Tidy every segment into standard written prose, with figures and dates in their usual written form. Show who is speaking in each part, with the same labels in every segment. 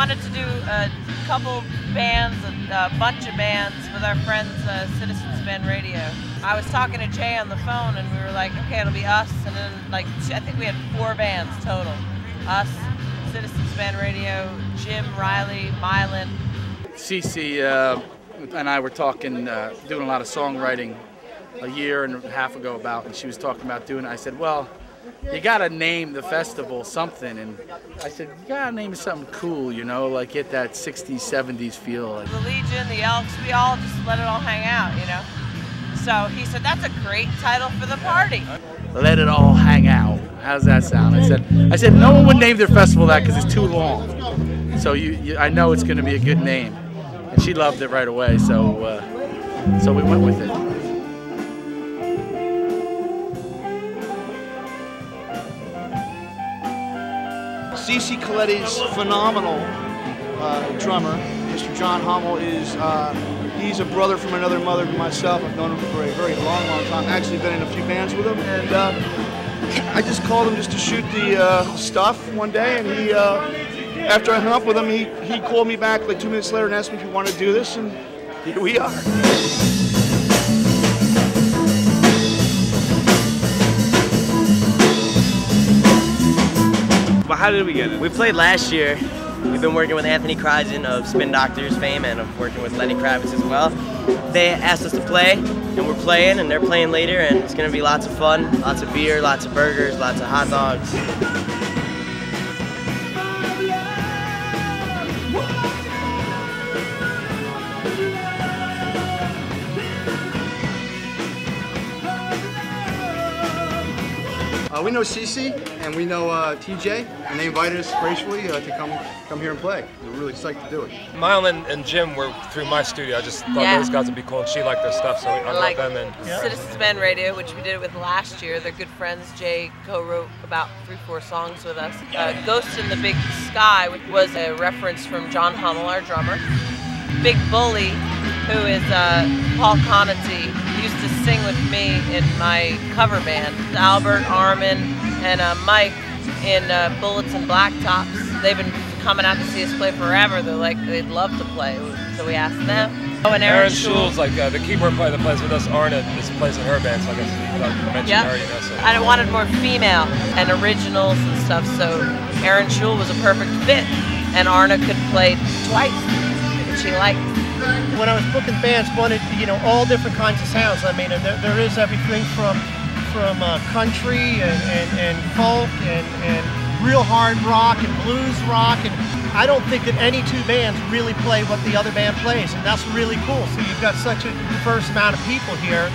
Speaker 1: wanted to do a couple bands, a bunch of bands with our friends, Citizens Band Radio. I was talking to Jay on the phone, and we were like, okay, it'll be us, and then like I think we had 4 bands total. Us, Citizens Band Radio, Jim, Reilly, Milan.
Speaker 2: Cece and I were talking, doing a lot of songwriting a year and a half ago about, and she was talking about doing it. I said, well, you gotta name the festival something, and I said, you gotta name it something cool, you know, like get that 60s, 70s feel.
Speaker 1: The Legion, the Elks, we all just let it all hang out, you know. So he said, that's a great title for the party.
Speaker 2: Let it all hang out. How's that sound? I said, no one would name their festival that because it's too long. So I know it's going to be a good name, and she loved it right away. So we went with it.
Speaker 3: Cece Coletti's phenomenal drummer, Mr. John Hummel, he's a brother from another mother to myself. I've known him for a very long time. Actually been in a few bands with him, and I just called him just to shoot the stuff one day, and he, after I hung up with him, he called me back like 2 minutes later and asked me if he wanted to do this, and here we are.
Speaker 4: But how did we get it? We played last year. We've been working with Anthony Kryzen of Spin Doctors fame and of working with Lenny Kravitz as well. They asked us to play, and we're playing, and they're playing later, and it's going to be lots of fun, lots of beer, lots of burgers, lots of hot dogs.
Speaker 5: We know Cece and we know TJ, and they invited us gracefully to come here and play. We're really psyched to do it.
Speaker 6: Milan and Jim were through my studio. I just thought those guys would be cool, and she liked their stuff, so I brought them in.
Speaker 1: Citizens Band Radio, which we did it with last year. They're good friends. Jay co-wrote about 3-4 songs with us. Ghost in the Big Sky was a reference from John Hummel, our drummer. Big Bully, who is Paul Coletti, used to sing with me in my cover band. Albert, Armin, and Mike in Bullets and Blacktops. They've been coming out to see us play forever. They're like, they'd love to play, so we asked them. Oh, and
Speaker 6: Eryn Shewell's like the keyboard player that plays with us. Arna plays in her band, so I guess you mentioned her, you know. So.
Speaker 1: I wanted more female and originals and stuff, so Eryn Shewell was a perfect fit, and Arna could play twice, which she liked.
Speaker 7: When I was booking bands, wanted, you know, all different kinds of sounds. I mean, and there is everything from country and folk and real hard rock and blues rock, and I don't think that any 2 bands really play what the other band plays, and that's really cool. So you've got such a diverse amount of people here,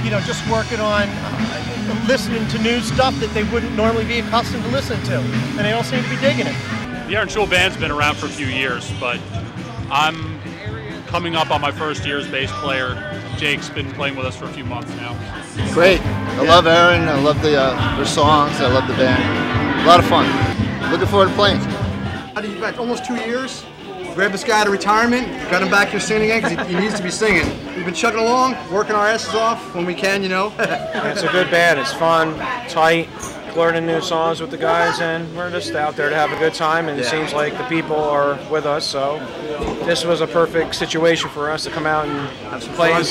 Speaker 7: you know, just working on listening to new stuff that they wouldn't normally be accustomed to listening to, and they all seem to be digging it.
Speaker 8: The Eryn Shewell band's been around for a few years, but I'm coming up on my first year as bass player. Jake's been playing with us for a few months now.
Speaker 5: Great. I love Eryn. I love their songs. I love the band. A lot of fun. Looking forward to playing. You've got almost 2 years. Grabbed this guy out of retirement, got him back here singing again because he needs to be singing. We've been chugging along, working our asses off when we can, you know.
Speaker 9: It's a good band. It's fun, tight, learning new songs with the guys, and we're just out there to have a good time, and it seems like the people are with us, so this was a perfect situation for us to come out and play in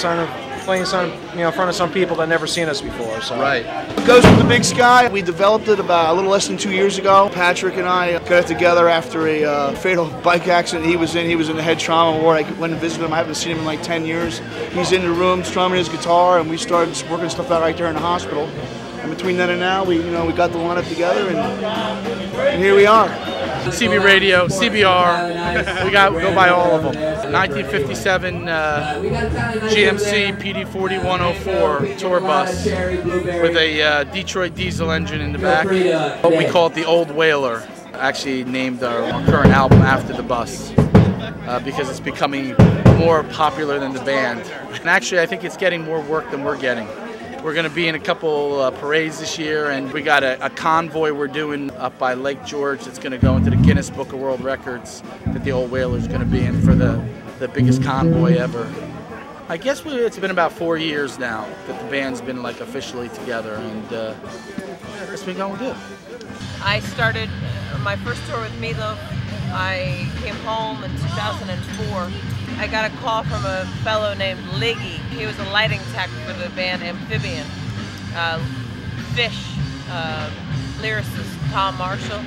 Speaker 9: front of some people that never seen us before. So.
Speaker 5: Right.
Speaker 3: Ghost in the Big Sky, we developed it about a little less than 2 years ago. Patrick and I got it together after a fatal bike accident he was in the head trauma ward. I went and visited him. I haven't seen him in like 10 years. He's in the room strumming his guitar, and we started working stuff out right there in the hospital. And between then and now, we got the lineup together, and here we are.
Speaker 2: CB Radio, CBR, we go by all of them. 1957 GMC PD40 104 tour bus with a Detroit diesel engine in the back. We call it the Old Whaler. Actually named our current album after the bus because it's becoming more popular than the band. And actually, I think it's getting more work than we're getting. We're going to be in a couple parades this year, and we got a convoy we're doing up by Lake George that's going to go into the Guinness Book of World Records that the Old Whaler is going to be in for the biggest convoy ever. I guess it's been about 4 years now that the band's been like officially together, and it's been going good.
Speaker 1: I started my first tour with Milan I came home in 2004. I got a call from a fellow named Liggy. He was a lighting tech for the band Amphibian. Fish, lyricist Tom Marshall.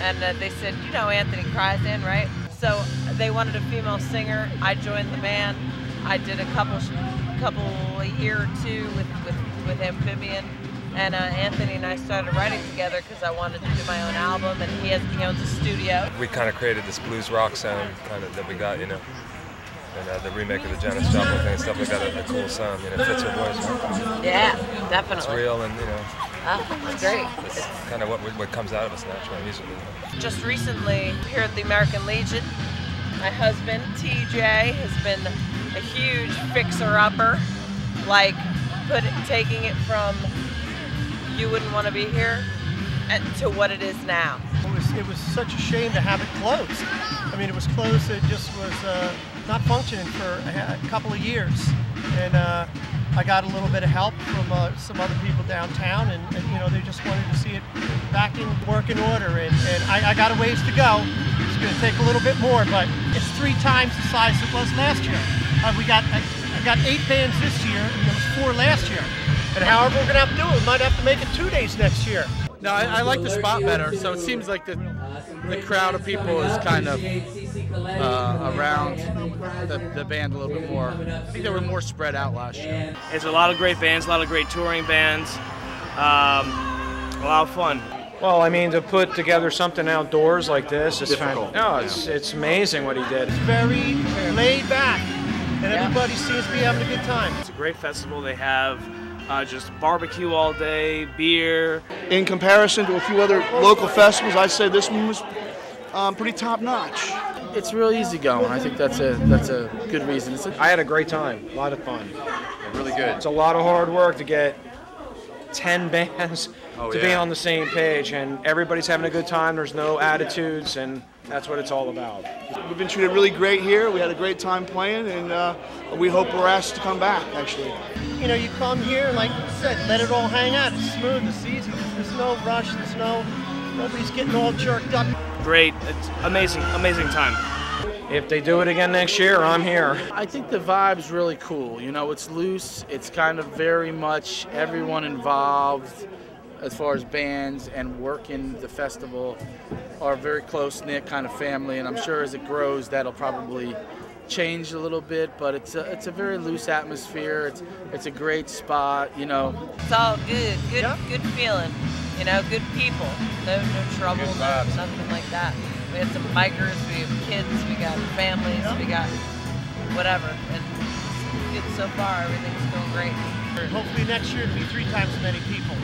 Speaker 1: And they said, you know Anthony Kryzan, right? So they wanted a female singer. I joined the band. I did a a year or two with Amphibian. And Anthony and I started writing together because I wanted to do my own album, and he owns a studio.
Speaker 6: We kind of created this blues rock sound that we got, you know. And the remake of the Janis Joplin thing and stuff, we got a cool sound, you know, it fits her voice. Right?
Speaker 1: Yeah, definitely.
Speaker 6: It's real, and you know.
Speaker 1: That's great.
Speaker 6: It's kind of what comes out of us naturally, musically.
Speaker 1: Just recently, here at the American Legion, my husband, TJ, has been a huge fixer-upper, like taking it from you wouldn't want to be here to what it is now.
Speaker 7: It was such a shame to have it closed. I mean, it was closed. It just was not functioning for a couple of years, and I got a little bit of help from some other people downtown, and you know, they just wanted to see it back in working order. And I got a ways to go. It's going to take a little bit more, but it's 3 times the size it was last year. I got 8 bands this year, and there was 4 last year. And however we're going to have to do it, we might have to make it 2 days next year.
Speaker 2: No, I like the spot better, so it seems like the crowd of people is kind of around the band a little bit more. I think they were more spread out last year.
Speaker 10: It's a lot of great bands, a lot of great touring bands, a lot of fun.
Speaker 9: Well, I mean, to put together something outdoors like this is difficult. No, it's amazing what he did.
Speaker 7: It's very laid back, and everybody seems to be having a good time.
Speaker 10: It's a great festival. They have just barbecue all day, beer.
Speaker 3: In comparison to a few other local festivals, I'd say this one was pretty top-notch.
Speaker 2: It's real easy going. I think that's a good reason.
Speaker 9: I had a great time, a lot of fun.
Speaker 5: Really good.
Speaker 9: It's a lot of hard work to get 10 bands to be on the same page, and everybody's having a good time. There's no attitudes, and that's what it's all about.
Speaker 3: We've been treated really great here. We had a great time playing, and we hope we're asked to come back, actually.
Speaker 7: You know, you come here, like you said, let it all hang out. It's smooth, it's easy. There's no rush, nobody's getting all jerked up.
Speaker 10: Great, it's amazing time.
Speaker 9: If they do it again next year, I'm here.
Speaker 2: I think the vibe's really cool. You know, it's loose. It's kind of very much everyone involved as far as bands and working the festival are a very close-knit kind of family, and I'm sure as it grows that'll probably change a little bit, but it's a very loose atmosphere. It's a great spot, you know.
Speaker 1: It's all good feeling, you know, good people, no trouble, nothing like that. We had some bikers, we have kids, we got families, we got whatever, and it's good so far. Everything's going great.
Speaker 7: Hopefully next year it'll be 3 times as many people.